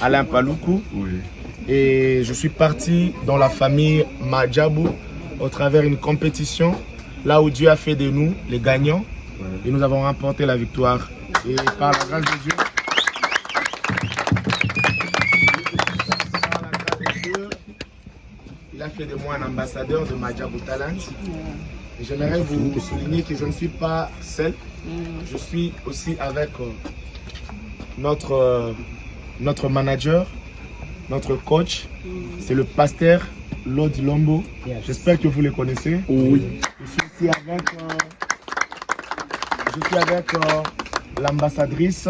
Alain Paluku. Oui. Et je suis parti dans la famille Maajabu au travers d'une compétition, là où Dieu a fait de nous les gagnants. Et nous avons remporté la victoire. Et par la grâce de Dieu, il a fait de moi un ambassadeur de Maajabu Talent. Et j'aimerais vous souligner que je ne suis pas seul. Je suis aussi avec notre manager, notre coach. C'est le pasteur Lodi Lombo. J'espère que vous le connaissez. Oui. Je suis avec l'ambassadrice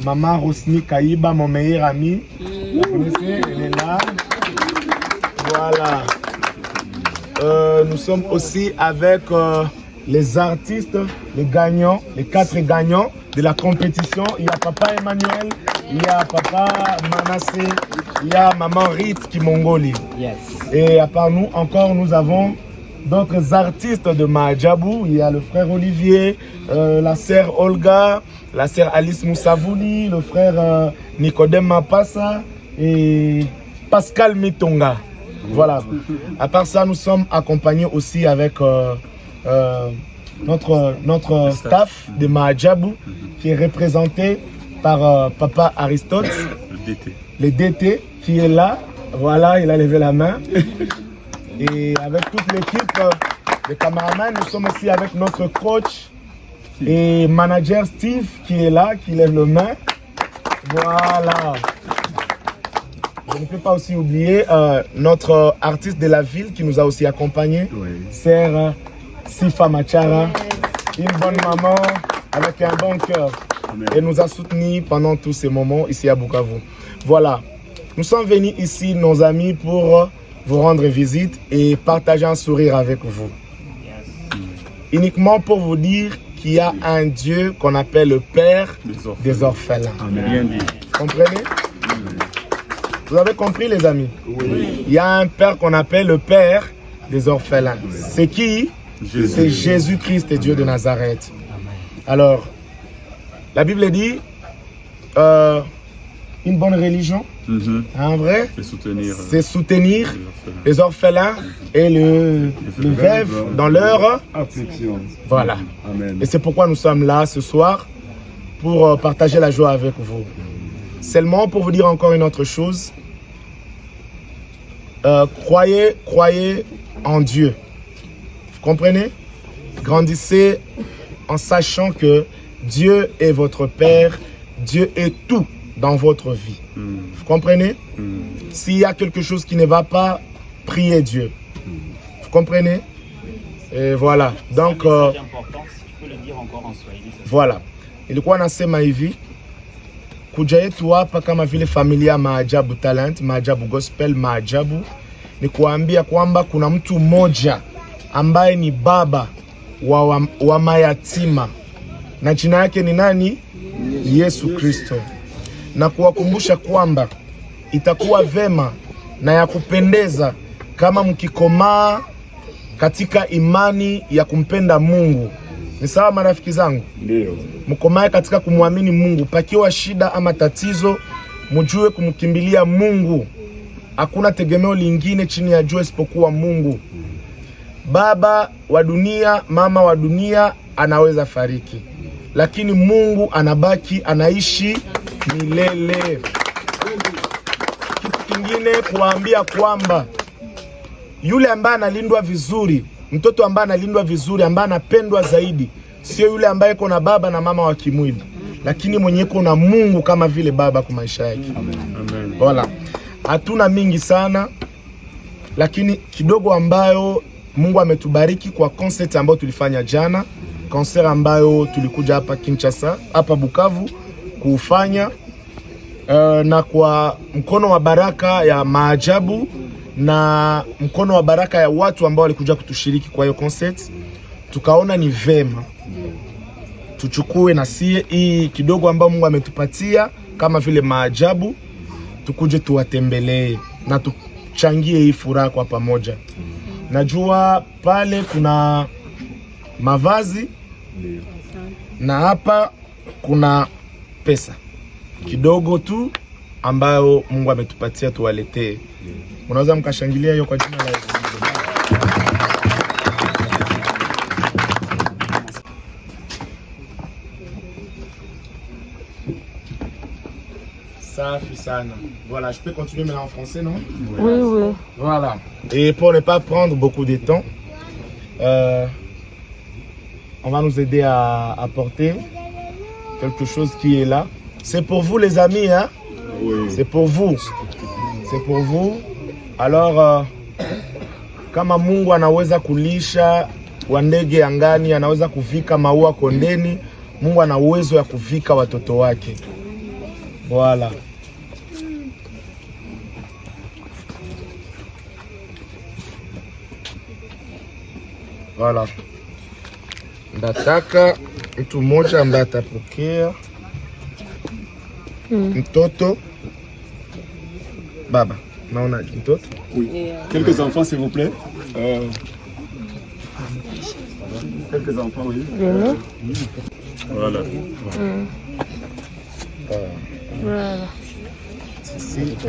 Maman Rosny Kaïba, mon meilleur ami. Vous connaissez, elle est là. Voilà. Nous sommes aussi avec les artistes, les gagnants, les 4 gagnants de la compétition. Il y a Papa Emmanuel, il y a Papa Manassé, il y a Maman Rite Kimongoli. Yes. Et à part nous, encore nous avons d'autres artistes de Maajabu. Il y a le frère Olivier, la sœur Olga, la sœur Alice Moussavouli, le frère Nicodème Mapassa et Pascal Mitonga. Voilà. À part ça, nous sommes accompagnés aussi avec notre staff de Maajabu qui est représenté par Papa Aristote, le DT qui est là. Voilà, il a levé la main. Et avec toute l'équipe de caméramans, nous sommes aussi avec notre coach et manager Steve qui est là, qui lève la main. Voilà. Je ne peux pas aussi oublier notre artiste de la ville qui nous a aussi accompagnés, sœur Sifa Machara, une bonne maman avec un bon cœur. Et nous a soutenus pendant tous ces moments ici à Bukavu. Voilà. Nous sommes venus ici, nos amis, pour vous rendre visite et partager un sourire avec vous. Uniquement pour vous dire qu'il y a un Dieu qu'on appelle le Père des orphelins. Amen. Vous comprenez? Vous avez compris, les amis? Oui. Il y a un Père qu'on appelle le Père des orphelins. C'est qui? C'est Jésus-Christ, Dieu de Nazareth. Alors, la Bible dit une bonne religion, en vrai, c'est soutenir les orphelins et le veuve dans leur affliction. Voilà. Amen. Et c'est pourquoi nous sommes là ce soir, pour partager la joie avec vous. Seulement pour vous dire encore une autre chose, croyez en Dieu. Vous comprenez? Grandissez en sachant que Dieu est votre Père, Dieu est tout dans votre vie. Vous comprenez? S'il y a quelque chose qui ne va pas, priez Dieu. Vous comprenez? Et voilà. Donc, c'est un message important, si tu peux le dire encore en Swahili. Voilà. Ilikuwa nasema hivi, kuja yetu hapa kama vile familia Maajabu Talent, Maajabu Gospel, Maajabu, ni kuambia kwamba kuna mtu mmoja ambaye ni baba wa mayatima, na jina yake ni nani? Yesu Kristo. Na kuwakumbusha kwamba itakuwa vema na ya kupendeza kama mkikomaa katika imani ya kumpenda Mungu. Ni sawa marafiki zangu? Ndio. Mkomae katika kumwamini Mungu. Pakiwa shida ama tatizo, mjue kumkimbilia Mungu. Hakuna tegemeo lingine chini ya jua isipokuwa Mungu. Baba wa dunia, mama wa dunia anaweza fariki, lakini Mungu anabaki, anaishi milele. Kitu kingine kuambia kwamba yule ambaye analindwa vizuri, mtoto ambaye analindwa vizuri, ambaye anapendwa zaidi, sio yule ambaye iko na baba na mama wa kimwili, lakini mwenye iko na Mungu kama vile baba kwa maisha yake. Amen. Voilà. Hatuna mingi sana, lakini kidogo ambayo Mungu ametubariki kwa concert ambayo tulifanya jana, concert ambayo tulikuja hapa Kinshasa, hapa Bukavu kufanya, na kwa mkono wa baraka ya Maajabu na mkono wa baraka ya watu ambao walikuja kutushiriki kwa hiyo concert, tukaona ni vema tuchukue na sie hii kidogo ambayo Mungu ametupatia kama vile Maajabu, tukuje tuwatembelee na tuchangie hii furaha kwa pamoja. Najua pale kuna mavazi na hapa kuna pesa kidogo tu ambayo Mungu ametupatia tuwaletee. Mnaweza mkashangilia hiyo kwa jina la Yesu. Safi sana. Voilà, je peux continuer maintenant en français, non? Oui, oui. Voilà. Et pour ne pas prendre beaucoup de temps, on va nous aider à apporter quelque chose qui est là. C'est pour vous les amis, hein? Oui. C'est pour vous. C'est pour vous. Alors, kama Mungu anaweza kulisha wandege angani, anaweza kuvika maua kondeni, Mungu ana uwezo ya kuvika watoto wake. Voilà. Voilà. Ndataka mtu mmoja ambaye atapokea. Mtoto. Baba, naona mtoto? Oui. Quelques enfants s'il vous plaît. Quelques enfants, oui. Voilà. Voilà.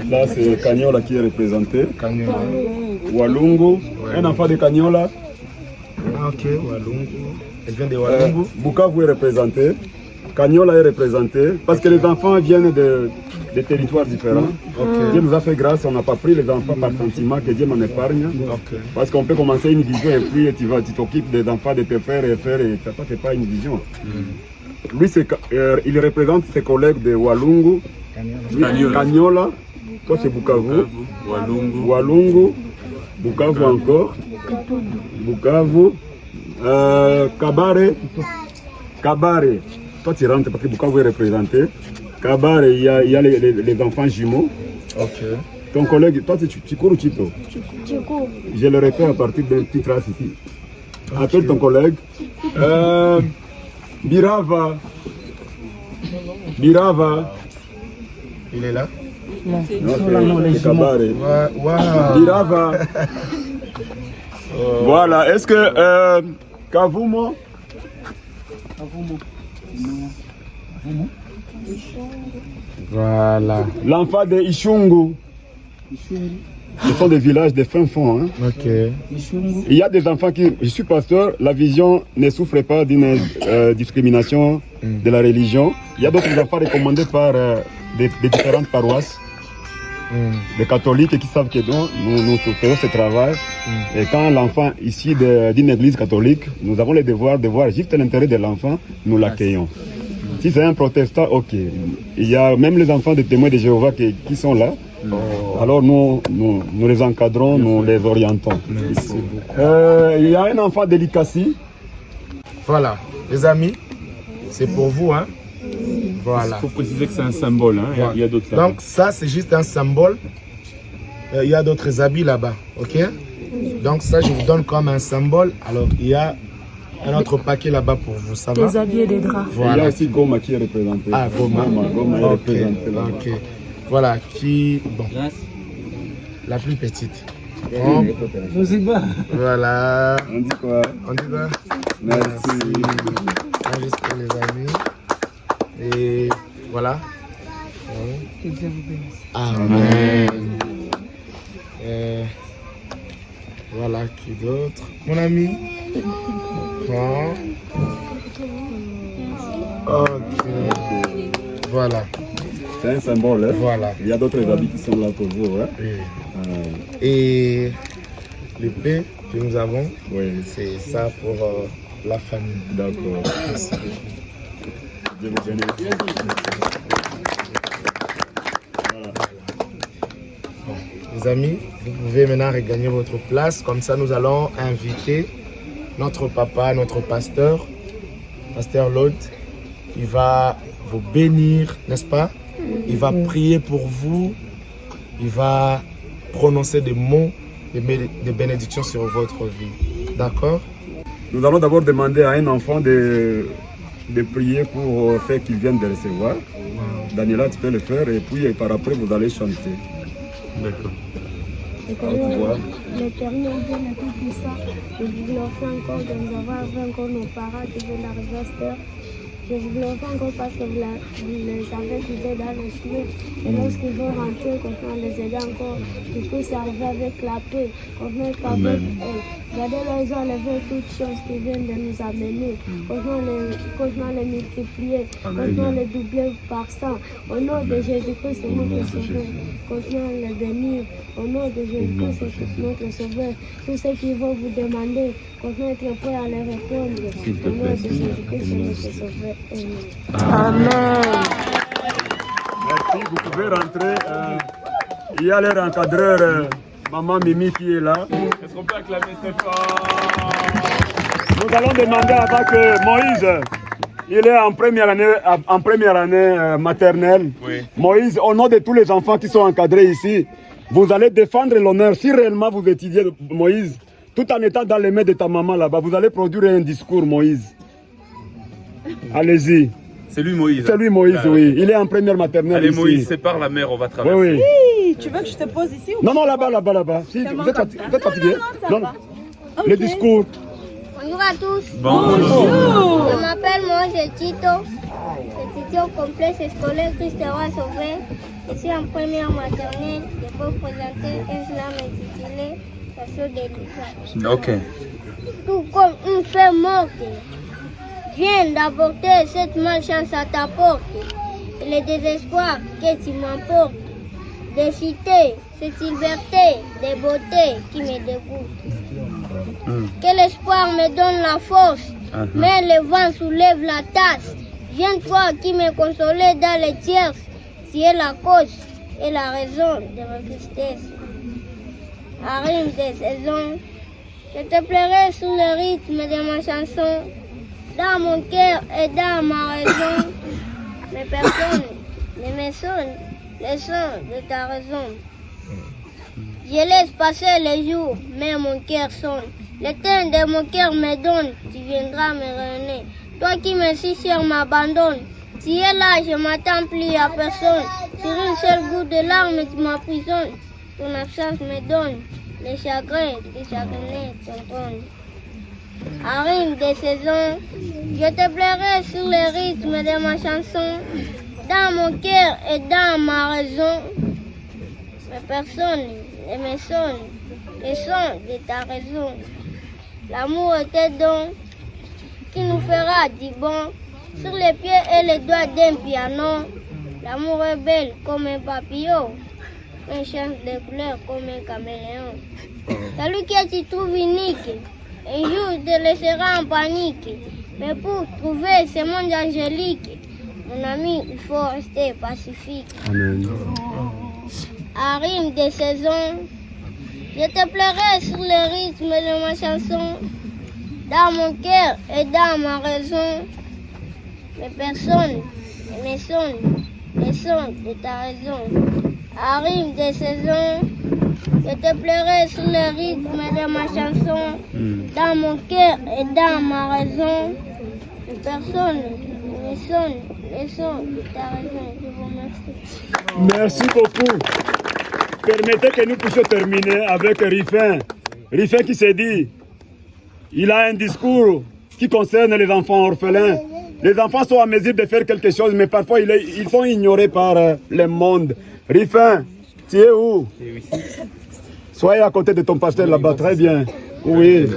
Là, c'est Kanyola qui est représenté. Kanyola. Walungu. Un enfant de Kanyola. Ah, ok, Walungu. Elle vient de Walungu. Bukavu est représenté. Kanyola est représenté. Parce que les enfants viennent de territoires différents. Okay. Dieu nous a fait grâce, on n'a pas pris les enfants par sentiment, que Dieu m'en épargne. Okay. Parce qu'on peut commencer une vision et puis tu t'occupes des enfants de tes frères et frères et ça ne fait pas une vision. Lui, il représente ses collègues de Walungu, Kanyola, toi c'est Bukavu, Walungu, Bukavu encore, Bukavu, Kabare, toi tu rentres parce que Bukavu est représenté. Kabare, il y a les enfants jumeaux. Ok. Ton collègue, toi tu cours ou tu cours? Je le répète à partir d'une petite trace ici. Okay. Appelle ton collègue. Birava. Il est là? Non, c'est Kabare. Wow. Birava. Voilà, est-ce que Kavumo? Voilà. L'enfant de Ishungu. Ce sont des villages de fin fond. Hein. Ok. Il y a des enfants qui... Je suis pasteur, la vision ne souffre pas d'une discrimination de la religion. Il y a d'autres enfants recommandés par des différentes paroisses. Des catholiques qui savent que nous faisons ce travail. Et quand l'enfant ici d'une église catholique, nous avons le devoir de voir juste l'intérêt de l'enfant, nous l'accueillons. Si c'est un protestant, ok. Il y a même les enfants des témoins de Jéhovah qui sont là. Alors nous les encadrons, nous les orientons. Il y a un enfant de l'Ikassi. Voilà, les amis, c'est pour vous. Hein. Voilà. Il faut préciser que c'est un symbole. Hein. Voilà. Il y a d'autres. Donc ça, c'est juste un symbole. Il y a d'autres habits là-bas, ok? Donc ça, je vous donne comme un symbole. Alors il y a un autre paquet là-bas pour vous, ça va? Des habits et des draps. Voilà. Il y a aussi Goma qui est représenté. Ah, Goma est représenté là-bas. Ok. Voilà, qui... Bon. La plus petite. Bon. Voilà. On dit quoi? On dit quoi? Merci. Juste pour les amis. Et voilà. Que Dieu vous bénisse. Amen. Voilà, qui d'autre? Mon ami. Bon. Ok. Voilà. C'est un symbole. Hein? Voilà. Il y a d'autres habits qui sont là pour vous. Hein? Oui. Et l'épée que nous avons, oui. C'est ça pour la famille. D'accord. Dieu vous bénisse. Voilà. Bon, les amis, vous pouvez maintenant regagner votre place. Comme ça, nous allons inviter notre papa, notre pasteur, Pasteur Lord. Il va vous bénir, n'est-ce pas? Il va prier pour vous. Il va prononcer des mots de bénédiction sur votre vie. D'accord? Nous allons d'abord demander à un enfant de prier pour faire qu'il vienne de recevoir. Daniela, tu peux le faire et puis par après vous allez chanter. D'accord. L'éternel Dieu le Tout-Puissant, nous glorifions encore de nous avoir vu encore nos parents qui viennent d'arriver à cette heure. Je ne voulais pas encore parce que vous les avez quittés dans le club. Et lorsqu'ils vont rentrer, on les aider encore. Du coup, c'est arrivé avec la paix. On vient qu'avec eux. Regardez, là, ils ont enlevé toutes choses qui viennent de nous amener. Comment les multiplier, comment les doubler par 100. Au nom de Jésus-Christ, c'est notre sauveur. Comment les bénir. Au nom de Jésus-Christ, c'est notre sauveur. Tous ceux qui vont vous demander, comment être prêt à les répondre. Au nom de Jésus-Christ, c'est notre sauveur. Amen. Merci, vous pouvez rentrer. Il y a leur encadreur, maman Mimi, qui est là. Est-ce qu'on peut acclamer très fort? Nous allons demander avant que Moïse, il est en première année maternelle. Oui. Moïse, au nom de tous les enfants qui sont encadrés ici, vous allez défendre l'honneur. Si réellement vous étudiez, Moïse, tout en étant dans les mains de ta maman là-bas, vous allez produire un discours, Moïse. Allez-y. C'est lui Moïse. C'est lui Moïse, oui. Il est en première maternelle. Allez ici. Moïse, sépare la mer, on va traverser. Oui, oui. Oui, tu veux que je te pose ici ou Non, là-bas. Si, vous êtes fatigué. Non. Okay. Le discours. Bonjour à tous. Bonjour. Je m'appelle Moïse Tito. J'étudie au complexe scolaire Christ Roi Sauvé. Je suis en première maternelle. Je peux présenter un slam intitulé Façon d'Élisa. Ok. Tout comme une femme morte vient d'apporter cette malchance à ta porte. Et le désespoir que tu m'emportes. Des cités, cette liberté, des beautés qui me dégoûtent. Quel espoir me donne la force, mais le vent soulève la tasse. Viens toi qui me consolais dans les tierces, tu es la cause et la raison de ma tristesse. À rime des saisons, je te plairai sous le rythme de ma chanson, dans mon cœur et dans ma raison. Mais personne ne me sonne les sons de ta raison. Je laisse passer les jours, mais mon cœur sonne. Le temps de mon cœur me donne, tu viendras me ramener. Toi qui me suis cher m'abandonnes. Tu es là, je m'attends plus à personne. Sur une seule goutte de larmes, tu m'emprisonnes. Ton absence me donne les chagrins qui chagrinaient ton trône. À rime des saisons, je te plairai sur le rythme de ma chanson. Dans mon cœur et dans ma raison. Mais personne ne me sonne les sons de ta raison. L'amour est un don qui nous fera du bon sur les pieds et les doigts d'un piano. L'amour est belle comme un papillon, un change de couleur comme un caméléon. Celui qui tu trouves unique, un jour te laissera en panique. Mais pour trouver ce monde angélique, mon ami, il faut rester pacifique. Amen. À rime des saisons, je te plairai sur le rythme de ma chanson, dans mon cœur et dans ma raison. Mais personne ne sonne les sons de ta raison. À rime des saisons, je te plairai sur le rythme de ma chanson, dans mon cœur et dans ma raison. Mais personne ne sonne les sons de ta raison. Je vous remercie. Merci beaucoup. Permettez que nous puissions terminer avec Rifin. Rifin qui s'est dit, il a un discours qui concerne les enfants orphelins. Les enfants sont en mesure de faire quelque chose, mais parfois ils sont ignorés par le monde. Rifin, tu es où? Soyez à côté de ton pasteur là-bas, très bien. Oui.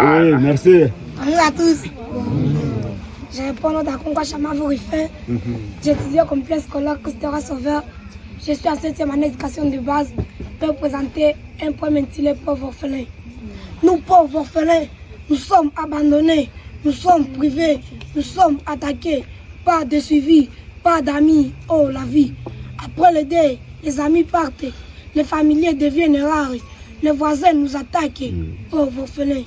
Oui, merci. Bonjour à tous. Je réponds au nom d'Akonga Chamavo Rifin. J'étudie au complexe scolaire Christ Roi Sauveur. Je suis en 7e année d'éducation de base. Je vais vous présenter un poème intitulé Pauvres orphelins. Nous, pauvres orphelins, nous sommes abandonnés, nous sommes privés, nous sommes attaqués. Pas de suivi, pas d'amis, oh la vie. Après le deuil, les amis partent, les familiers deviennent rares, les voisins nous attaquent, pauvres orphelins.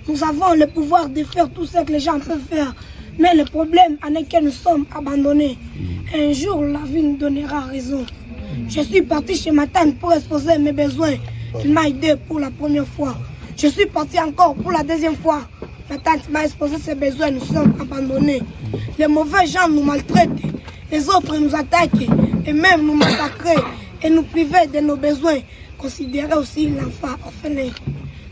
Nous avons le pouvoir de faire tout ce que les gens peuvent faire, mais le problème en est que nous sommes abandonnés. Un jour, la vie nous donnera raison. Je suis parti chez ma tante pour exposer mes besoins. Elle m'a aidé pour la première fois. Je suis parti encore pour la deuxième fois. Ma tante m'a exposé ses besoins, nous sommes abandonnés. Les mauvais gens nous maltraitent, les autres nous attaquent, et même nous massacrer et nous priver de nos besoins. Considérez aussi l'enfant orphelin.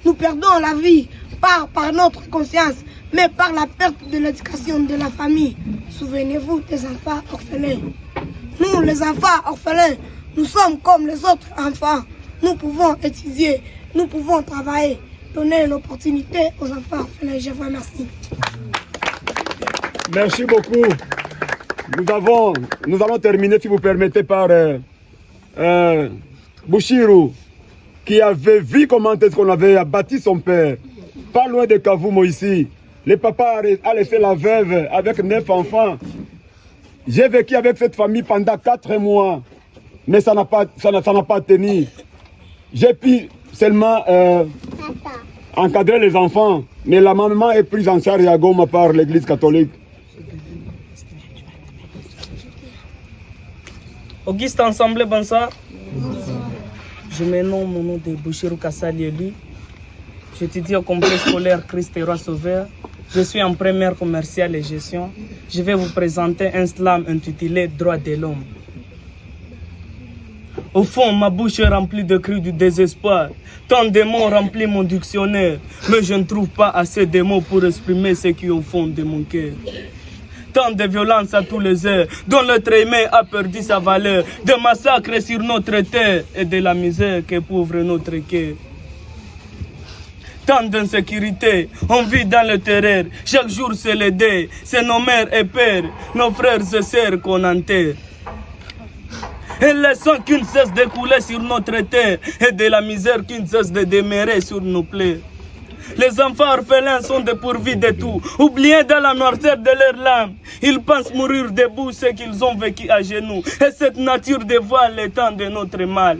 Nous perdons la vie par notre conscience, mais par la perte de l'éducation de la famille. Souvenez-vous des enfants orphelins. Nous, les enfants orphelins, nous sommes comme les autres enfants. Nous pouvons étudier, nous pouvons travailler, donner l'opportunité aux enfants orphelins. Je vous remercie. Merci beaucoup. Nous allons terminer, si vous permettez, par Bouchirou, qui avait vu comment est-ce qu'on avait abattu son père, pas loin de Kavumo ici. Le papa a laissé la veuve avec 9 enfants. J'ai vécu avec cette famille pendant 4 mois, mais ça n'a pas tenu. J'ai pu seulement encadrer les enfants, mais la maman est prise en charge à Goma par l'église catholique. Auguste Ensemble, bonsoir. Je me nomme mon nom de Bouchirou Kassali Eli. J'étudie au complexe scolaire Christ et Roi Sauveur. Je suis en première commerciale et gestion. Je vais vous présenter un slam intitulé Droits de l'homme. Au fond, ma bouche est remplie de cris du désespoir. Tant de mots remplissent mon dictionnaire. Mais je ne trouve pas assez de mots pour exprimer ce qui est au fond de mon cœur. Tant de violence à tous les airs, dont l'être aimé a perdu sa valeur, de massacres sur notre terre et de la misère qu'épouvre notre cœur. Tant d'insécurité, on vit dans le terreur, chaque jour c'est le deuil, c'est nos mères et pères, nos frères et sœurs qu'on enterre. Et le sang qui ne cesse de couler sur notre terre, et de la misère qui ne cesse de demeurer sur nos plaies. Les enfants orphelins sont dépourvus de tout, oubliés dans la noirceur de leurs larmes. Ils pensent mourir debout ce qu'ils ont vécu à genoux. Et cette nature dévoile le temps de notre mal.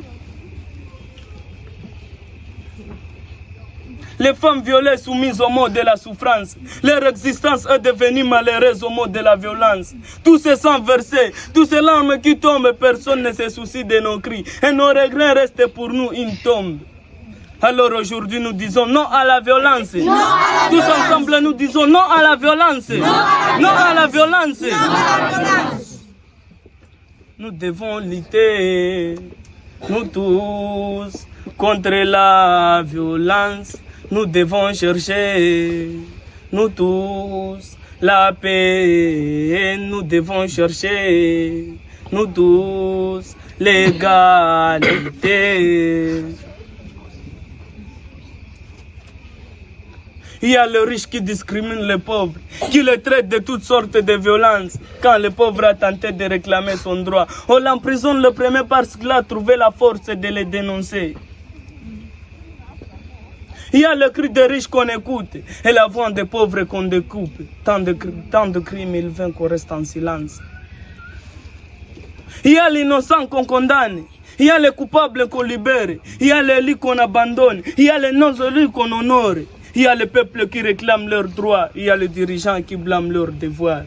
Les femmes violées soumises au mot de la souffrance. Leur existence est devenue malheureuse au mot de la violence. Tous ces sangs versés, tous ces larmes qui tombent, personne ne se soucie de nos cris. Et nos regrets restent pour nous une tombe. Alors aujourd'hui nous disons non à la violence. Non à la Tous violence. Ensemble nous disons non à la violence. Non à la violence. Non à la violence. Nous devons lutter, nous tous, contre la violence. Nous devons chercher, nous tous, la paix. Nous devons chercher, nous tous, l'égalité. Il y a le riche qui discrimine les pauvres, qui les traite de toutes sortes de violences. Quand le pauvre a tenté de réclamer son droit, on l'emprisonne le premier parce qu'il a trouvé la force de les dénoncer. Il y a le cri des riches qu'on écoute et la voix des pauvres qu'on découpe. Tant de crimes il vain qu'on reste en silence. Il y a l'innocent qu'on condamne. Il y a les coupables qu'on libère. Il y a les lits qu'on abandonne. Il y a les non-élus qu'on honore. Il y a le peuple qui réclame leurs droits. Il y a les dirigeants qui blâment leurs devoirs.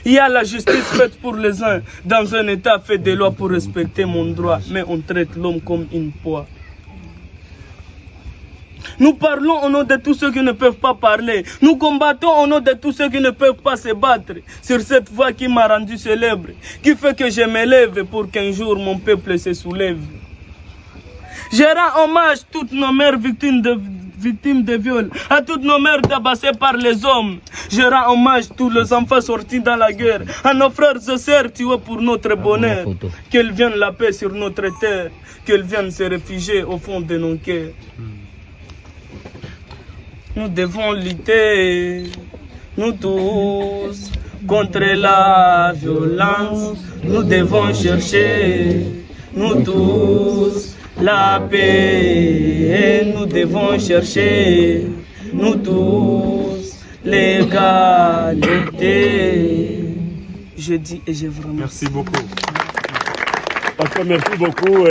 Il y a la justice faite pour les uns. Dans un état fait des lois pour respecter mon droit. Mais on traite l'homme comme une proie. Nous parlons au nom de tous ceux qui ne peuvent pas parler. Nous combattons au nom de tous ceux qui ne peuvent pas se battre. Sur cette voix qui m'a rendu célèbre. Qui fait que je m'élève pour qu'un jour mon peuple se soulève. Je rends hommage à toutes nos mères victimes de viol, à toutes nos mères tabassées par les hommes. Je rends hommage à tous les enfants sortis dans la guerre, à nos frères et sœurs tués pour notre bonheur. Qu'elle vienne la paix sur notre terre, qu'elle vienne se réfugier au fond de nos cœurs. Nous devons lutter, nous tous, contre la violence. Nous devons chercher, nous tous, la paix. Nous devons chercher, nous tous, l'égalité. Je dis et je vous remercie. Merci beaucoup. Pasteur, merci beaucoup.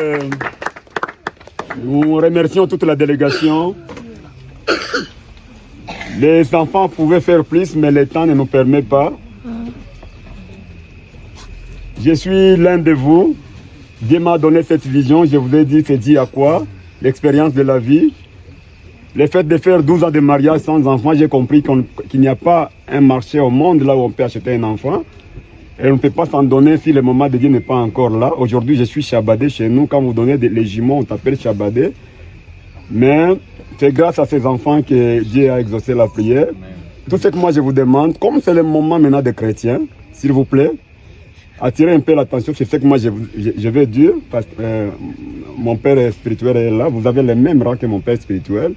Nous remercions toute la délégation. Les enfants pouvaient faire plus, mais le temps ne nous permet pas. Je suis l'un de vous. Dieu m'a donné cette vision. Je vous ai dit, c'est dit à quoi? L'expérience de la vie. Le fait de faire 12 ans de mariage sans enfant, j'ai compris qu'il n'y a pas un marché au monde là où on peut acheter un enfant. Et on ne peut pas s'en donner si le moment de Dieu n'est pas encore là. Aujourd'hui, je suis chabadé chez nous. Quand vous donnez les jumeaux, on t'appelle chabadé. Mais c'est grâce à ces enfants que Dieu a exaucé la prière. Tout ce que moi je vous demande, comme c'est le moment maintenant des chrétiens, s'il vous plaît, attirez un peu l'attention sur ce que moi je veux dire, parce que mon père spirituel est là, vous avez le même rang que mon père spirituel.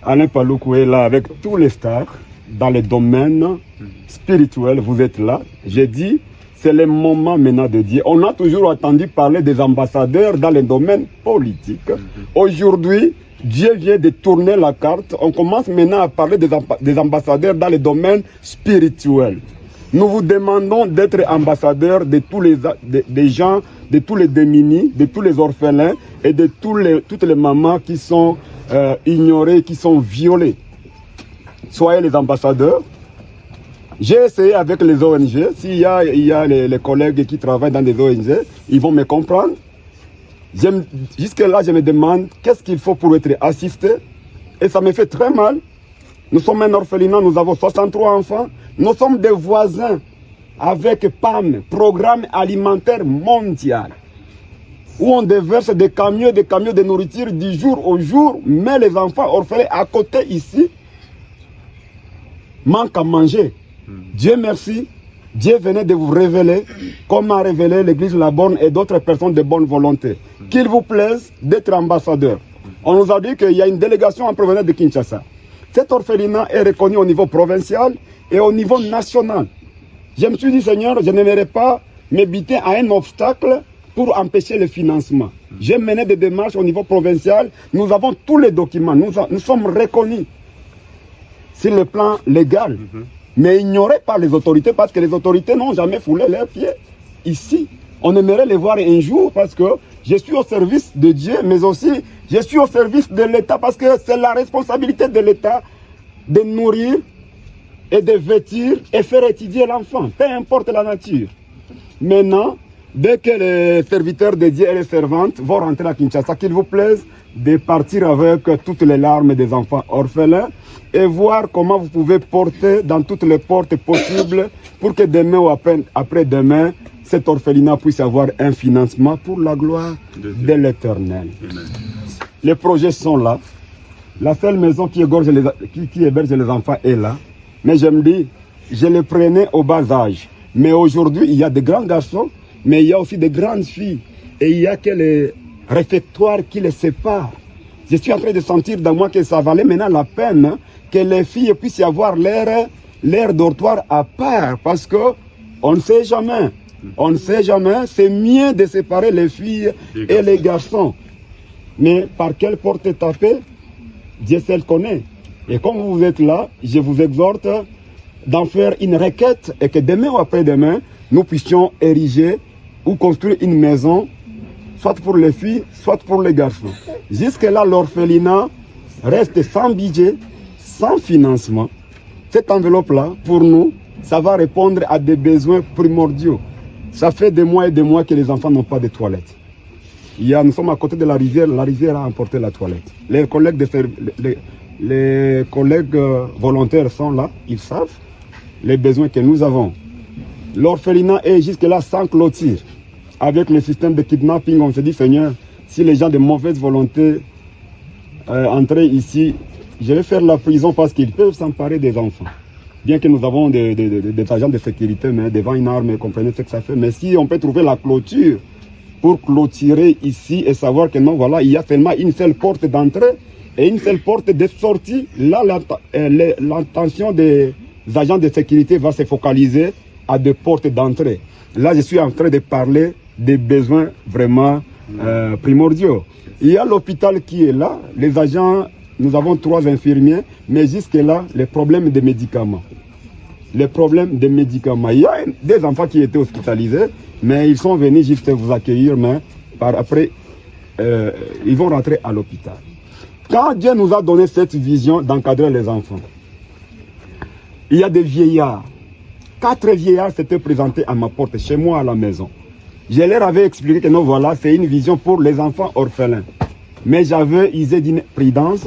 Alain Paloukou est là avec tous les stars dans le domaine spirituel, vous êtes là. J'ai dit, c'est le moment maintenant de dire. On a toujours entendu parler des ambassadeurs dans le domaine politique. Aujourd'hui, Dieu vient de tourner la carte. On commence maintenant à parler des ambassadeurs dans le domaine spirituel. Nous vous demandons d'être ambassadeurs de tous des gens, de tous les démunis, de tous les orphelins et de toutes les mamans qui sont ignorées, qui sont violées. Soyez les ambassadeurs. J'ai essayé avec les ONG. S'il y a les collègues qui travaillent dans des ONG, ils vont me comprendre. Jusque-là, je me demande qu'est-ce qu'il faut pour être assisté. Et ça me fait très mal. Nous sommes un orphelinat, nous avons 63 enfants. Nous sommes des voisins avec PAM, Programme Alimentaire Mondial, où on déverse des camions de nourriture du jour au jour, mais les enfants orphelins à côté ici manquent à manger. Dieu merci, Dieu venait de vous révéler, comme a révélé l'église La Borne et d'autres personnes de bonne volonté. Qu'il vous plaise d'être ambassadeur. On nous a dit qu'il y a une délégation en provenance de Kinshasa. Cet orphelinat est reconnu au niveau provincial et au niveau national. Je me suis dit, Seigneur, je n'aimerais pas m'ébiter à un obstacle pour empêcher le financement. J'ai mené des démarches au niveau provincial. Nous avons tous les documents. Nous sommes reconnus sur le plan légal. Mais ignorés par les autorités parce que les autorités n'ont jamais foulé leurs pieds ici. On aimerait les voir un jour parce que je suis au service de Dieu, mais aussi je suis au service de l'État parce que c'est la responsabilité de l'État de nourrir et de vêtir et faire étudier l'enfant, peu importe la nature. Maintenant, dès que les serviteurs de Dieu et les servantes vont rentrer à Kinshasa, qu'il vous plaise de partir avec toutes les larmes des enfants orphelins et voir comment vous pouvez porter dans toutes les portes possibles pour que demain ou après-demain, cet orphelinat puisse avoir un financement pour la gloire de l'Éternel. Les projets sont là. La seule maison qui héberge les enfants est là. Mais je me dis, je les prenais au bas âge. Mais aujourd'hui, il y a de grands garçons, mais il y a aussi de grandes filles. Et il y a que les réfectoires qui les séparent. Je suis en train de sentir dans moi que ça valait maintenant la peine que les filles puissent avoir leur dortoir à part. Parce qu'on ne sait jamais. On ne sait jamais. C'est mieux de séparer les filles et les garçons. Mais par quelle porte taper? Dieu seul connaît. Et comme vous êtes là, je vous exhorte d'en faire une requête et que demain ou après-demain, nous puissions ériger ou construire une maison, soit pour les filles, soit pour les garçons. Jusque-là, l'orphelinat reste sans budget, sans financement. Cette enveloppe-là, pour nous, ça va répondre à des besoins primordiaux. Ça fait des mois et des mois que les enfants n'ont pas de toilettes. Nous sommes à côté de la rivière a emporté la toilette. Les collègues volontaires sont là, ils savent les besoins que nous avons. L'orphelinat est jusque-là sans clôture. Avec le système de kidnapping, on se dit, Seigneur, si les gens de mauvaise volonté entrent ici, je vais faire la prison parce qu'ils peuvent s'emparer des enfants. Bien que nous avons des agents de sécurité, mais devant une arme, comprenez ce que ça fait. Mais si on peut trouver la clôture pour clôturer ici et savoir que non, voilà, il y a seulement une seule porte d'entrée et une seule porte de sortie, là, l'attention des agents de sécurité va se focaliser à des portes d'entrée. Là, je suis en train de parler des besoins vraiment primordiaux. Il y a l'hôpital qui est là, les agents, nous avons 3 infirmiers, mais jusque-là, les problèmes de médicaments. Les problèmes de médicaments. Il y a des enfants qui étaient hospitalisés, mais ils sont venus juste vous accueillir, mais après, ils vont rentrer à l'hôpital. Quand Dieu nous a donné cette vision d'encadrer les enfants, il y a des vieillards. 4 vieillards s'étaient présentés à ma porte, chez moi à la maison. Je leur avais expliqué que non, voilà, c'est une vision pour les enfants orphelins. Mais j'avais usé d'une prudence,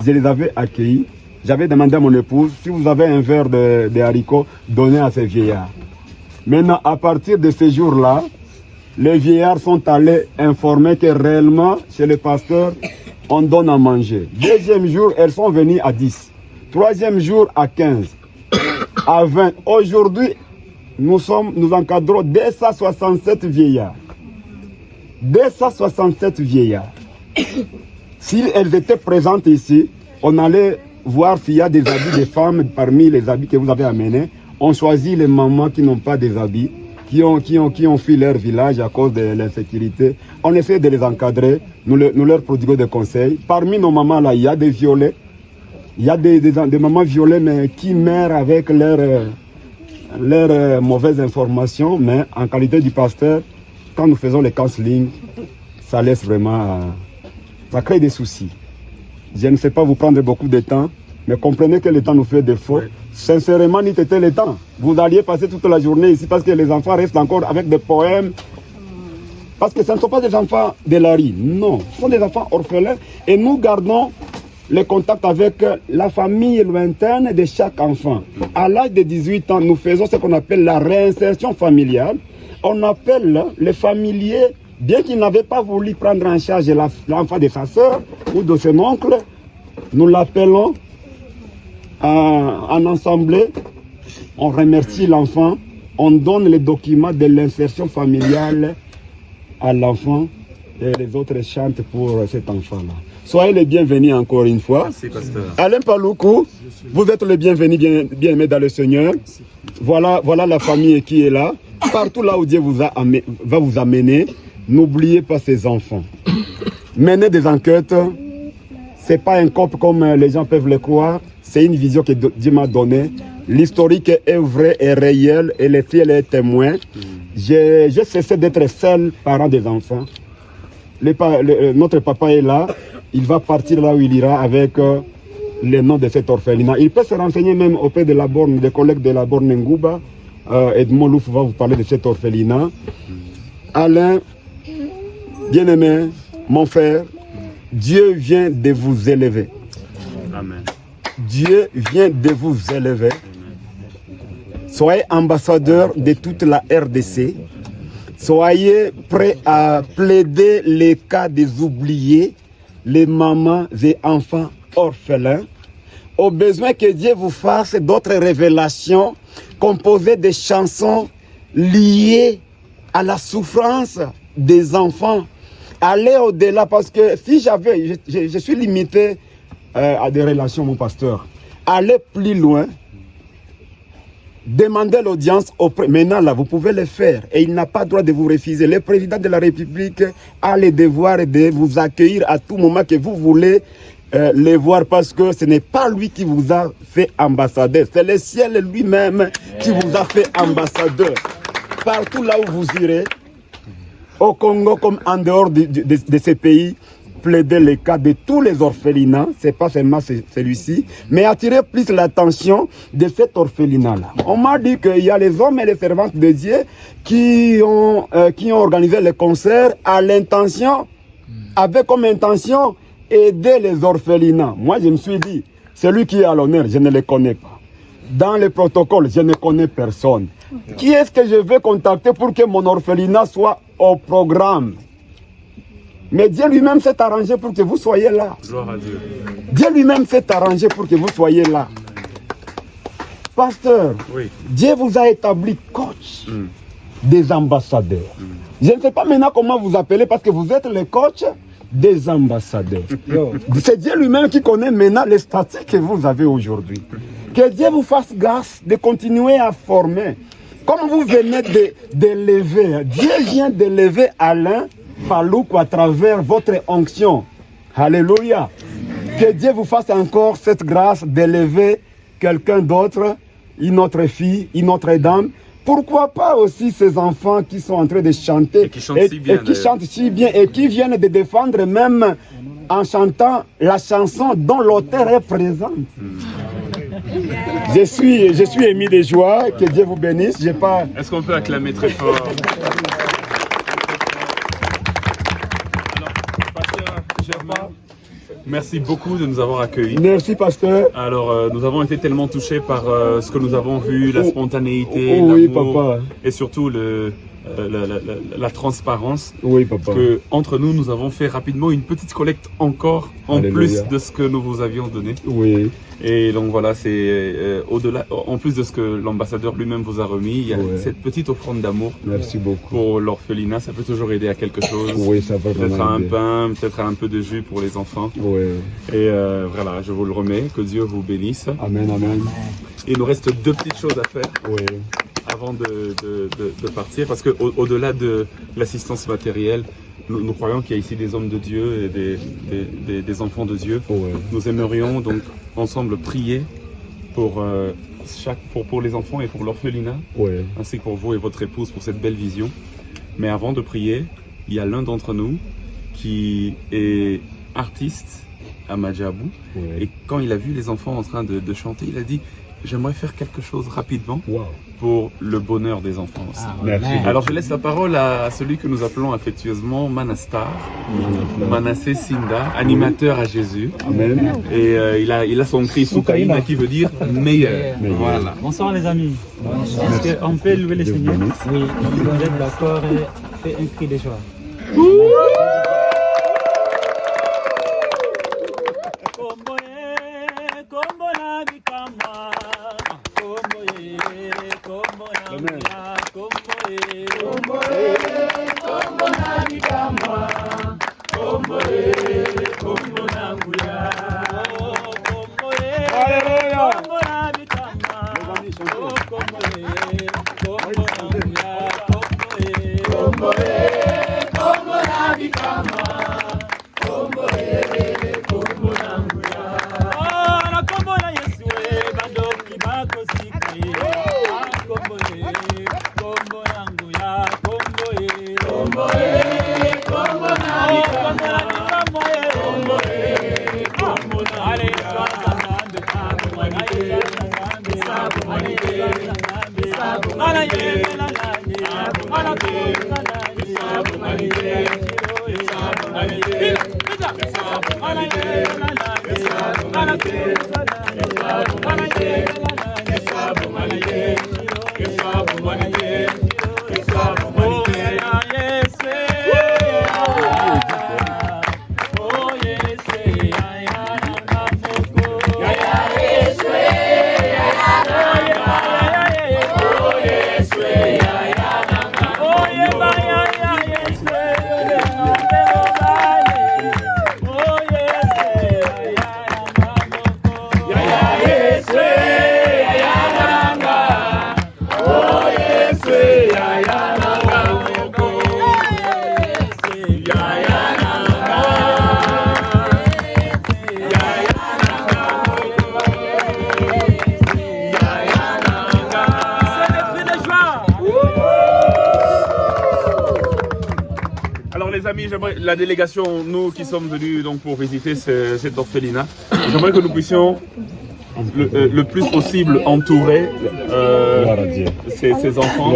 je les avais accueillis. J'avais demandé à mon épouse, si vous avez un verre de haricots, donnez à ces vieillards. Maintenant, à partir de ce jour-là, les vieillards sont allés informer que réellement, chez le pasteur, on donne à manger. Deuxième jour, elles sont venues à 10. Troisième jour, à 15. À 20. Aujourd'hui, nous encadrons 267 vieillards. 267 vieillards. Si elles étaient présentes ici, on allait voir s'il y a des habits de femmes parmi les habits que vous avez amenés. On choisit les mamans qui n'ont pas des habits, qui ont fui leur village à cause de l'insécurité. On essaie de les encadrer, nous leur prodiguons des conseils. Parmi nos mamans là, il y a des violets. Il y a des mamans violées mais qui meurent avec leurs mauvaises informations. Mais en qualité du pasteur, quand nous faisons les counseling, ça laisse vraiment... ça crée des soucis. Je ne sais pas vous prendre beaucoup de temps, mais comprenez que le temps nous fait défaut. Oui. Sincèrement, n'y était le temps. Vous alliez passer toute la journée ici parce que les enfants restent encore avec des poèmes. Parce que ce ne sont pas des enfants de la rue. Non, ce sont des enfants orphelins. Et nous gardons le contact avec la famille lointaine de chaque enfant. À l'âge de 18 ans, nous faisons ce qu'on appelle la réinsertion familiale. On appelle les familiers, bien qu'ils n'avaient pas voulu prendre en charge l'enfant de sa soeur ou de son oncle, nous l'appelons en assemblée, on remercie l'enfant, on donne les documents de l'insertion familiale à l'enfant et les autres chantent pour cet enfant-là. Soyez les bienvenus encore une fois. Merci, pasteur. Alain Paloukou, vous êtes les bienvenus, bien aimés dans le Seigneur. Voilà la famille qui est là. Partout là où Dieu va vous amener, n'oubliez pas ces enfants. Menez des enquêtes. Ce n'est pas un cop comme les gens peuvent le croire. C'est une vision que Dieu m'a donnée. L'historique est vrai et réel et le ciel est témoin. J'ai cessé d'être seul parent des enfants. Notre papa est là. Il va partir là où il ira avec le nom de cet orphelinat. Il peut se renseigner même auprès de la borne, des collègues de la borne Ngouba. Edmond Louf va vous parler de cet orphelinat. Alain, bien-aimé, mon frère, Dieu vient de vous élever. Amen. Dieu vient de vous élever. Soyez ambassadeur de toute la RDC. Soyez prêts à plaider les cas des oubliés, les mamans et enfants orphelins. Au besoin que Dieu vous fasse d'autres révélations, composer des chansons liées à la souffrance des enfants. Allez au-delà, parce que si je suis limité à des relations, mon pasteur. Allez plus loin. Demandez l'audience auprès. Maintenant, là, vous pouvez le faire. Et il n'a pas droit de vous refuser. Le président de la République a le devoir de vous accueillir à tout moment que vous voulez les voir, parce que ce n'est pas lui qui vous a fait ambassadeur. C'est le ciel lui-même qui vous a fait ambassadeur. Partout là où vous irez, au Congo comme en dehors de ces pays, plaider les cas de tous les orphelinats, ce n'est pas seulement celui-ci, mais attirer plus l'attention de cet orphelinat-là. On m'a dit qu'il y a les hommes et les servantes de Dieu qui ont organisé le concert à l'intention, avec comme intention aider les orphelinats. Moi, je me suis dit, celui qui est à l'honneur, je ne le connais pas. Dans le protocole, je ne connais personne. Qui est-ce que je vais contacter pour que mon orphelinat soit au programme? Mais Dieu lui-même s'est arrangé pour que vous soyez là. Gloire à Dieu. Dieu lui-même s'est arrangé pour que vous soyez là. Pasteur, oui. Dieu vous a établi coach des ambassadeurs. Je ne sais pas maintenant comment vous appelez, parce que vous êtes le coach des ambassadeurs. C'est Dieu lui-même qui connaît maintenant les statuts que vous avez aujourd'hui. Que Dieu vous fasse grâce de continuer à former. Comme vous venez d'élever, Dieu vient d'élever Alain Paloukou à travers votre onction. Alléluia. Que Dieu vous fasse encore cette grâce d'élever quelqu'un d'autre, une autre fille, une autre dame. Pourquoi pas aussi ces enfants qui sont en train de chanter et qui chantent si bien et qui viennent de défendre même en chantant la chanson dont l'auteur est présent. Je suis ému de joie, que Dieu vous bénisse. Est-ce qu'on peut acclamer très fort? Alors, pasteur Germain, merci beaucoup de nous avoir accueillis. Merci, pasteur. Alors, nous avons été tellement touchés par ce que nous avons vu, la spontanéité, oui, l'amour, papa. Et surtout la transparence. Oui, papa. Que entre nous, nous avons fait rapidement une petite collecte encore en Alléluia. plus de ce que nous vous avions donné. Oui. Et donc voilà, c'est au-delà, en plus de ce que l'ambassadeur lui-même vous a remis, il y a cette petite offrande d'amour. Merci beaucoup. Pour l'orphelinat, ça peut toujours aider à quelque chose. Oui, ça va peut-être vraiment à un aider. pain, peut-être à un peu de jus pour les enfants. Oui. Et voilà, je vous le remets. Que Dieu vous bénisse. Amen, amen. Il nous reste 2 petites choses à faire. Oui. Avant de partir, parce qu'au-delà de l'assistance matérielle, nous croyons qu'il y a ici des hommes de Dieu et des enfants de Dieu. Ouais. Nous aimerions donc ensemble prier pour les enfants et pour l'orphelinat, ainsi que pour vous et votre épouse pour cette belle vision. Mais avant de prier, il y a l'un d'entre nous qui est artiste à Madjabou, et quand il a vu les enfants en train de chanter, il a dit: j'aimerais faire quelque chose rapidement pour le bonheur des enfants aussi. Merci. Alors je laisse la parole à celui que nous appelons affectueusement Manastar, Manassé Sinda, animateur à Jésus. Amen. Et il a son cri Soukaïna qui veut dire meilleur. Voilà. Bonsoir les amis. Est-ce qu'on peut louer le Seigneur? Oui, vous êtes d'accord et fait un cri de joie. La délégation, nous qui sommes venus donc pour visiter cet orphelinat, j'aimerais que nous puissions le plus possible entourer ces enfants.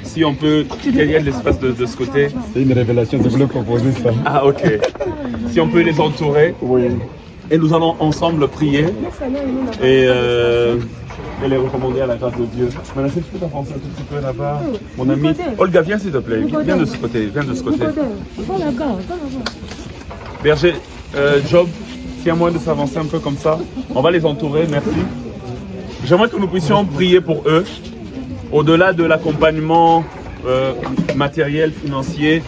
Si on peut, il y a de l'espace de ce côté. C'est une révélation, je voulais proposer ça. Ah ok. Si on peut les entourer. Oui. Et nous allons ensemble prier et les recommander à la grâce de Dieu. Maintenant, si tu peux t'avancer un tout petit peu là-bas, mon ami. Olga, viens s'il te plaît. Viens de ce côté. Viens de ce côté. Berger, Job, tiens-moi de s'avancer un peu comme ça. On va les entourer, merci. J'aimerais que nous puissions prier pour eux. Au-delà de l'accompagnement matériel, financier,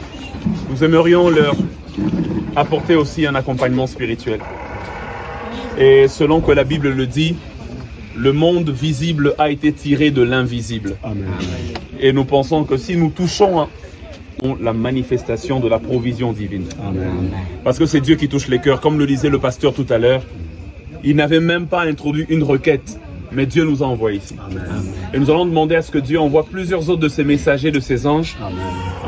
nous aimerions leur apporter aussi un accompagnement spirituel. Et selon que la Bible le dit, le monde visible a été tiré de l'invisible. Amen. Et nous pensons que si nous touchons la manifestation de la provision divine. Amen. Parce que c'est Dieu qui touche les cœurs. Comme le disait le pasteur tout à l'heure, il n'avait même pas introduit une requête, mais Dieu nous a envoyés ici. Amen. Et nous allons demander à ce que Dieu envoie plusieurs autres de ses messagers, de ses anges, Amen.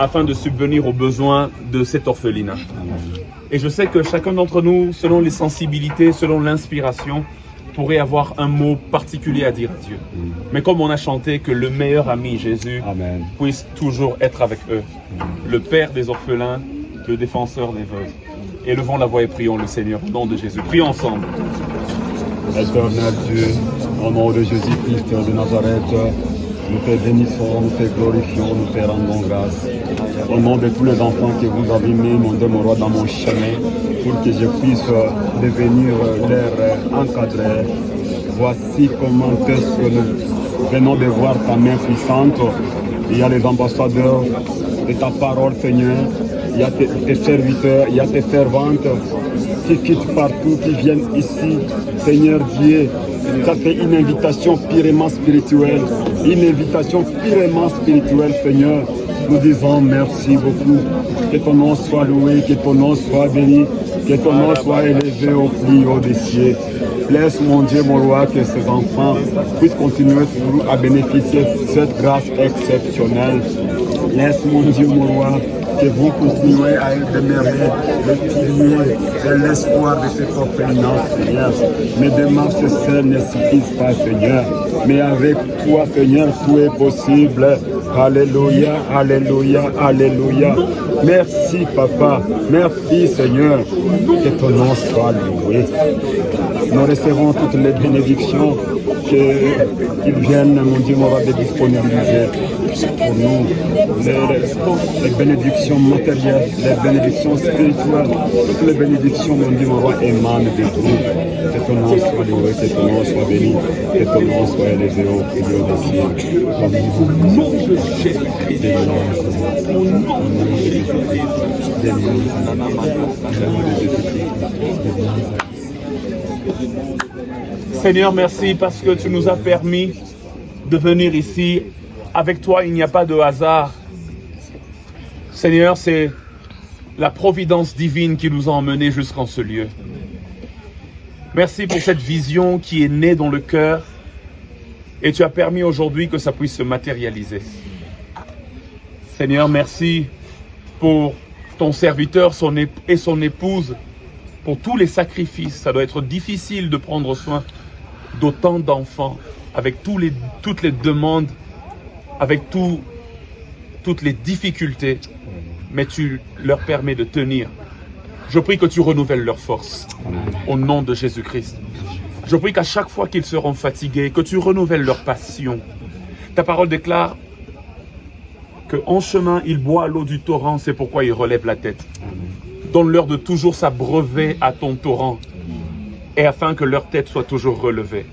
afin de subvenir aux besoins de cet orphelinat. Amen. Et je sais que chacun d'entre nous, selon les sensibilités, selon l'inspiration, pourrait avoir un mot particulier à dire à Dieu. Mais comme on a chanté que le meilleur ami, Jésus, Amen, puisse toujours être avec eux. Le Père des orphelins, le défenseur des veuves. Élevons la voix et prions le Seigneur au nom de Jésus. Prions ensemble. Éternel Dieu, au nom de Jésus-Christ de Nazareth, Nous te bénissons, nous te glorifions, nous te rendons grâce. Au nom de tous les enfants que vous avez mis, mon Dieu, mon roi, dans mon chemin, pour que je puisse devenir leur encadreur. Voici comment est-ce que nous venons de voir ta main puissante. Il y a les ambassadeurs de ta parole, Seigneur. Il y a tes serviteurs, il y a tes servantes qui quittent partout, qui viennent ici. Seigneur Dieu, ça fait une invitation purement spirituelle. Une invitation purement spirituelle, Seigneur. Nous disons merci beaucoup. Que ton nom soit loué, que ton nom soit béni, que ton nom soit élevé au plus haut des cieux. Laisse, mon Dieu, mon roi, que ces enfants puissent continuer à bénéficier de cette grâce exceptionnelle. Laisse, mon Dieu, mon roi, que vous continuez à demeurer le pilier de l'espoir de cette orphelinat, Seigneur. Mes démarches seules ne suffisent pas, Seigneur. Mais avec toi, Seigneur, tout est possible. Alléluia, alléluia, alléluia. Merci, Papa. Merci, Seigneur. Que ton nom soit loué. Nous recevons toutes les bénédictions qu'ils viennent, mon Dieu, m'aura de disponibiliser pour nous. Les bénédictions matérielles, les bénédictions spirituelles, toutes les bénédictions, mon Dieu, m'aura émanent de vous. Que ton nom soit loué, que ton nom soit béni, que ton nom soit élevé au plus haut des cieux. Au nom de Jésus-Christ. Seigneur, merci parce que tu nous as permis de venir ici. Avec toi, il n'y a pas de hasard. Seigneur, c'est la providence divine qui nous a emmenés jusqu'en ce lieu. Merci pour cette vision qui est née dans le cœur et tu as permis aujourd'hui que ça puisse se matérialiser. Seigneur, merci pour ton serviteur et son épouse, pour tous les sacrifices. Ça doit être difficile de prendre soin d'autant d'enfants, avec toutes les demandes, avec toutes les difficultés, mais tu leur permets de tenir. Je prie que tu renouvelles leur force, au nom de Jésus-Christ. Je prie qu'à chaque fois qu'ils seront fatigués, que tu renouvelles leur passion. Ta parole déclare qu'en chemin, ils boivent l'eau du torrent, c'est pourquoi ils relèvent la tête. Donne-leur de toujours s'abreuver à ton torrent, et afin que leur tête soit toujours relevée.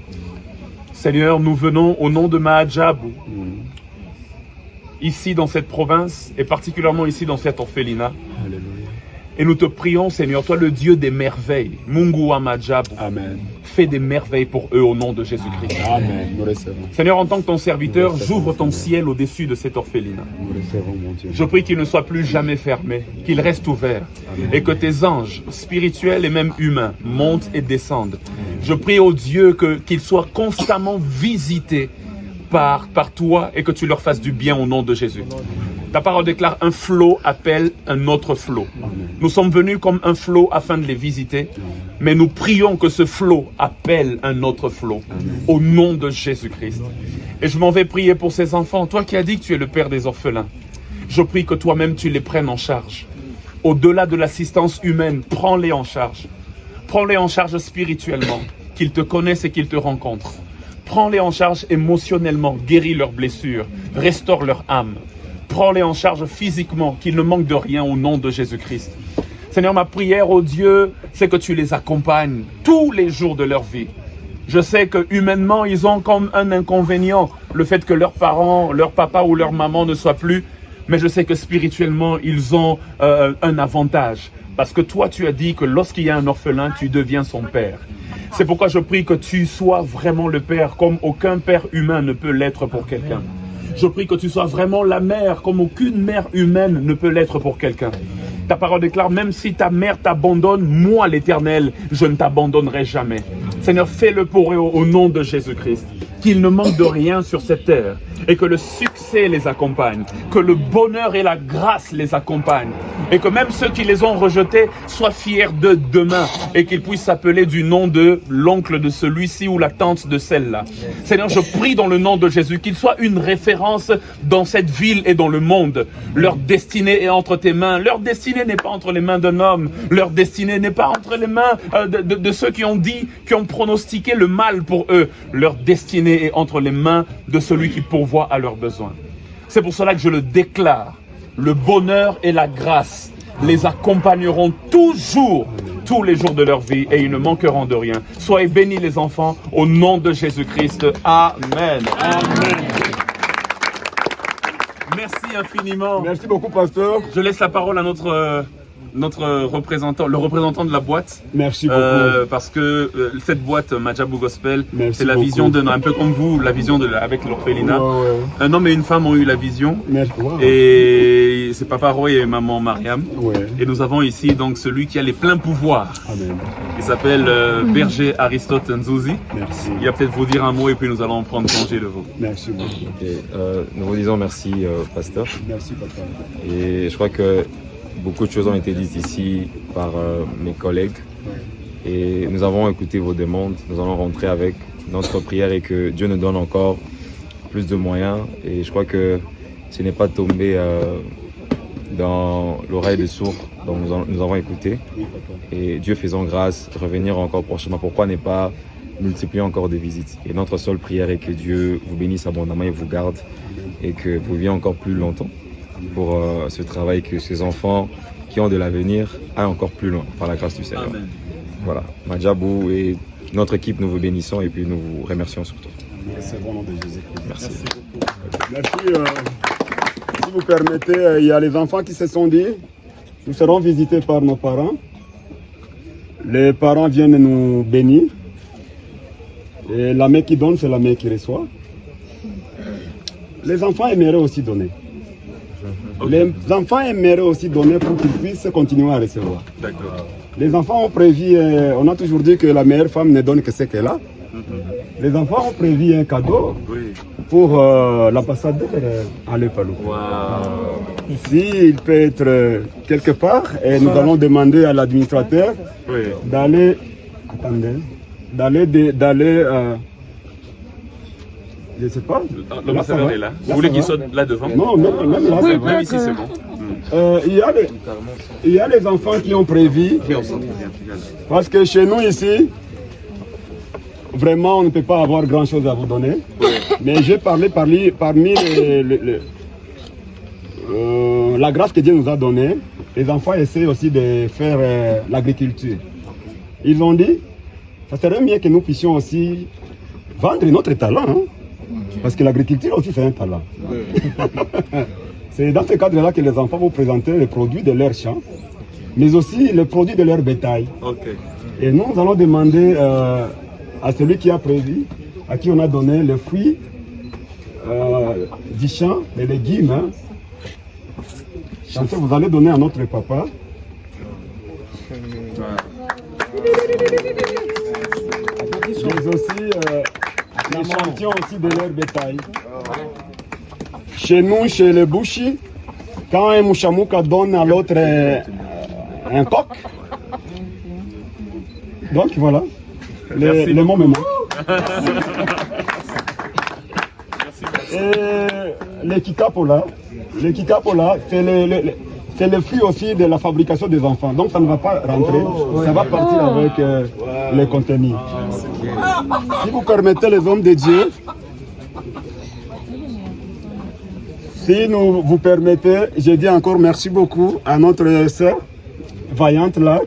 Seigneur, nous venons au nom de Mahadjabou, ici dans cette province, et particulièrement ici dans cette orphelinat. Alléluia. Et nous te prions, Seigneur, toi le Dieu des merveilles, Mungu Mahadjabou. Amen. Fais des merveilles pour eux au nom de Jésus-Christ. Amen. Nous recevons. Seigneur, en tant que ton serviteur, j'ouvre ton ciel au-dessus de cet orphelinat. Nous recevons, mon Dieu. Je prie qu'il ne soit plus jamais fermé, qu'il reste ouvert. Amen. Et que tes anges spirituels et même humains montent et descendent. Amen. Je prie au Dieu qu'ils soient constamment visités par toi et que tu leur fasses du bien au nom de Jésus. Ta parole déclare un flot appelle un autre flot. Nous sommes venus comme un flot afin de les visiter, mais nous prions que ce flot appelle un autre flot au nom de Jésus-Christ. Et je m'en vais prier pour ces enfants. Toi qui as dit que tu es le père des orphelins, je prie que toi-même tu les prennes en charge. Au-delà de l'assistance humaine, prends-les en charge. Prends-les en charge spirituellement, qu'ils te connaissent et qu'ils te rencontrent. Prends-les en charge émotionnellement, guéris leurs blessures, restaure leur âme. Prends-les en charge physiquement, qu'ils ne manquent de rien au nom de Jésus-Christ. Seigneur, ma prière au Dieu, c'est que tu les accompagnes tous les jours de leur vie. Je sais que humainement, ils ont comme un inconvénient, le fait que leurs parents, leur papa ou leur maman ne soient plus, mais je sais que spirituellement, ils ont un avantage. Parce que toi, tu as dit que lorsqu'il y a un orphelin, tu deviens son père. C'est pourquoi je prie que tu sois vraiment le père, comme aucun père humain ne peut l'être pour quelqu'un. Je prie que tu sois vraiment la mère, comme aucune mère humaine ne peut l'être pour quelqu'un. Ta parole déclare, même si ta mère t'abandonne, moi l'Éternel, je ne t'abandonnerai jamais. Seigneur, fais-le pour eux au nom de Jésus-Christ. Qu'ils ne manquent de rien sur cette terre et que le succès les accompagne, que le bonheur et la grâce les accompagnent et que même ceux qui les ont rejetés soient fiers d'eux demain et qu'ils puissent s'appeler du nom de l'oncle de celui-ci ou la tante de celle-là. Seigneur, je prie dans le nom de Jésus qu'ils soient une référence dans cette ville et dans le monde. Leur destinée est entre tes mains. Leur destinée n'est pas entre les mains d'un homme. Leur destinée n'est pas entre les mains de ceux qui ont dit, qui ont pronostiqué le mal pour eux. Leur destinée destinée est entre les mains de celui qui pourvoit à leurs besoins. C'est pour cela que je le déclare. Le bonheur et la grâce les accompagneront toujours, tous les jours de leur vie, et ils ne manqueront de rien. Soyez bénis les enfants, au nom de Jésus-Christ. Amen. Amen. Merci infiniment. Merci beaucoup, pasteur. Je laisse la parole à notre représentant, le représentant de la boîte. Merci beaucoup. Parce que cette boîte Madjabou Gospel, c'est la beaucoup. vision d'un, un peu comme vous, la vision avec l'orphelinat. Ouais. Un homme et une femme ont eu la vision. Wow. Et c'est Papa Roy et Maman Mariam. Ouais. Et nous avons ici donc celui qui a les pleins pouvoirs. Amen. Il s'appelle Berger Aristote Nzouzi. Merci. Il va peut-être vous dire un mot et puis nous allons prendre congé de vous. Merci beaucoup. Nous vous disons merci, pasteur. Merci, papa. Et je crois que beaucoup de choses ont été dites ici par mes collègues. Et nous avons écouté vos demandes. Nous allons rentrer avec notre prière et que Dieu nous donne encore plus de moyens. Et je crois que ce n'est pas tombé dans l'oreille des sourds. Donc nous avons écouté. Et Dieu faisant grâce, revenir encore prochainement. Pourquoi ne pas multiplier encore des visites? Et notre seule prière est que Dieu vous bénisse abondamment et vous garde. Et que vous viviez encore plus longtemps pour ce travail, que ces enfants qui ont de l'avenir aillent encore plus loin par la grâce du Seigneur. Amen. Voilà, Madjabou et notre équipe, nous vous bénissons et puis nous vous remercions surtout. Merci au nom de Jésus. Merci. Merci. Si vous permettez, il y a les enfants qui se sont dit, nous serons visités par nos parents. Les parents viennent nous bénir. Et la main qui donne, c'est la main qui reçoit. Les enfants aimeraient aussi donner. Les enfants aimeraient aussi donner pour qu'ils puissent continuer à recevoir. D'accord. Les enfants ont prévu, on a toujours dit que la meilleure femme ne donne que ce qu'elle a. Les enfants ont prévu un cadeau pour l'ambassadeur à l'Epalou. S'il peut être quelque part, et nous allons demander à l'administrateur d'aller... Attendez. D'aller je ne sais pas. L'ambassadeur est là. Vous voulez qu'il soit là devant? Non, même là, c'est bon. Même ici, c'est bon. Il y a les enfants qui ont prévu. Parce que chez nous ici, vraiment, on ne peut pas avoir grand-chose à vous donner. Mais j'ai parlé parmi la grâce que Dieu nous a donnée. Les enfants essaient aussi de faire l'agriculture. Ils ont dit, ça serait mieux que nous puissions aussi vendre notre talent. Hein? Parce que l'agriculture aussi, c'est un talent. C'est dans ce cadre-là que les enfants vont présenter les produits de leur champ, mais aussi les produits de leur bétail. Et nous allons demander à celui qui a prévu, à qui on a donné les fruits du champ, les légumes. Hein. Vous allez donner à notre papa. Mais aussi l'échantillon aussi de leur bétail. Chez nous, chez les Bouchis, quand un mouchamouka donne à l'autre un coq, donc voilà, le mot me manque. Et les kikapola, c'est le fruit aussi de la fabrication des enfants. Donc ça ne va pas rentrer, ça va partir avec les contenus. Si vous permettez les hommes de Dieu, si vous permettez, je dis encore merci beaucoup à notre sœur vaillante là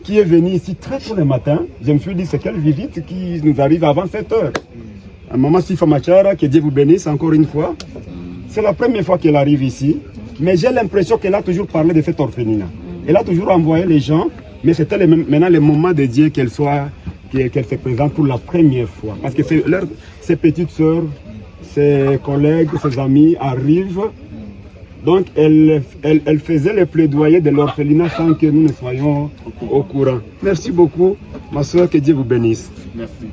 qui est venue ici très tôt le matin. Je me suis dit, c'est quelle visite qui nous arrive avant 7 heures. Maman Sifa Machara, que Dieu vous bénisse encore une fois. C'est la première fois qu'elle arrive ici, mais j'ai l'impression qu'elle a toujours parlé de cet orphelinat. Elle a toujours envoyé les gens, mais c'était maintenant le moment de Dieu qu'elle se présente pour la première fois. Parce que ses petites sœurs, ses collègues, ses amis arrivent. Donc elle faisait le plaidoyer de l'orphelinat sans que nous ne soyons au courant. Merci beaucoup, ma soeur, que Dieu vous bénisse. Merci.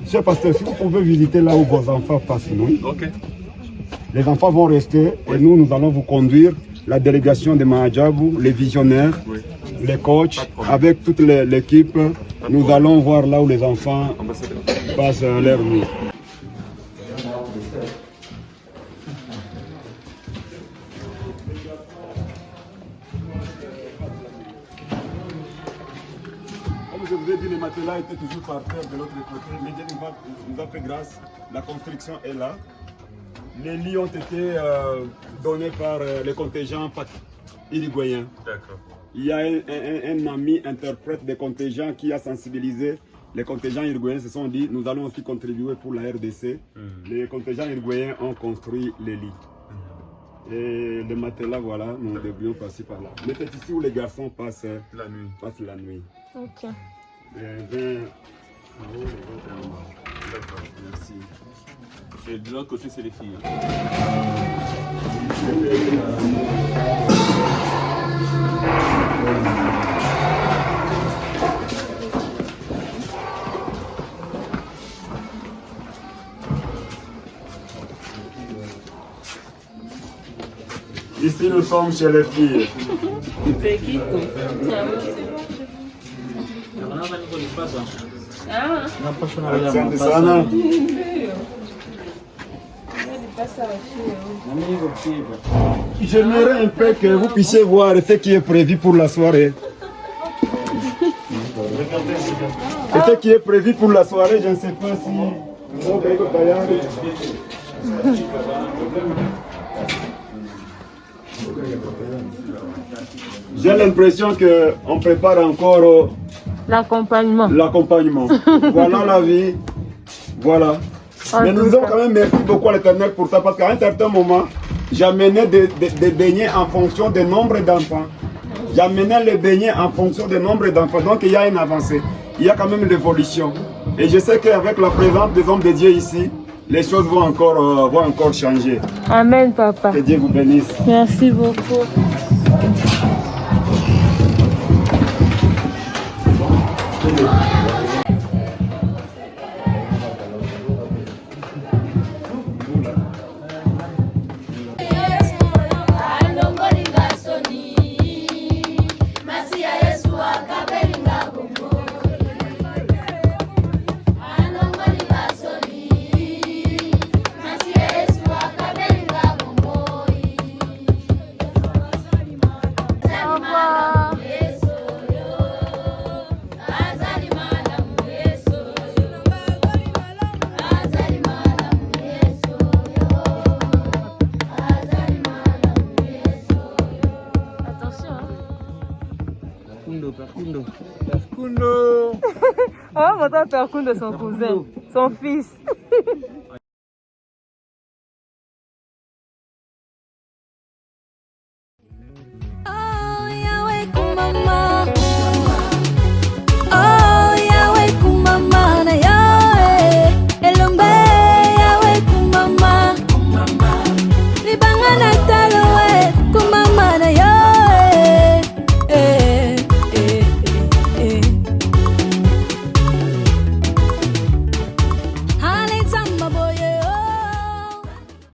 Monsieur pasteur, si vous pouvez visiter là où vos enfants passent nuit. Ok. Les enfants vont rester et nous allons vous conduire, la délégation de Madjabou, les visionnaires, les coachs, avec toute l'équipe. Nous allons voir là où les enfants passent leur nuit. Comme je vous ai dit, les matelas cela était toujours par terre de l'autre côté, mais Dieu nous a fait grâce. La construction est là. Les lits ont été donnés par les contingents uruguayens. D'accord. Il y a un ami interprète des contingents qui a sensibilisé. Les contingents uruguayens se sont dit, nous allons aussi contribuer pour la RDC. Les contingents uruguayens ont construit les lits. Et le matelas, voilà, nous devrions passer par là. Mais c'est ici où les garçons passent la nuit. Ok. D'accord, merci. Et de l'autre côté, c'est les filles. Ici, nous sommes chez les filles. Asante sana. J'aimerais un peu que vous puissiez voir ce qui est prévu pour la soirée. Ce qui est prévu pour la soirée, je ne sais pas si... J'ai l'impression qu'on prépare encore l'accompagnement. Voilà la vie. Voilà. Mais nous avons quand même merci beaucoup à l'Éternel pour ça, parce qu'à un certain moment, j'amenais des beignets en fonction du nombre d'enfants. J'amenais les beignets en fonction du nombre d'enfants. Donc il y a une avancée. Il y a quand même l'évolution. Et je sais qu'avec la présence des hommes de Dieu ici, les choses vont encore changer. Amen, papa. Que Dieu vous bénisse. Merci beaucoup. Oh, mon Père Kundo, son cousin, son fils.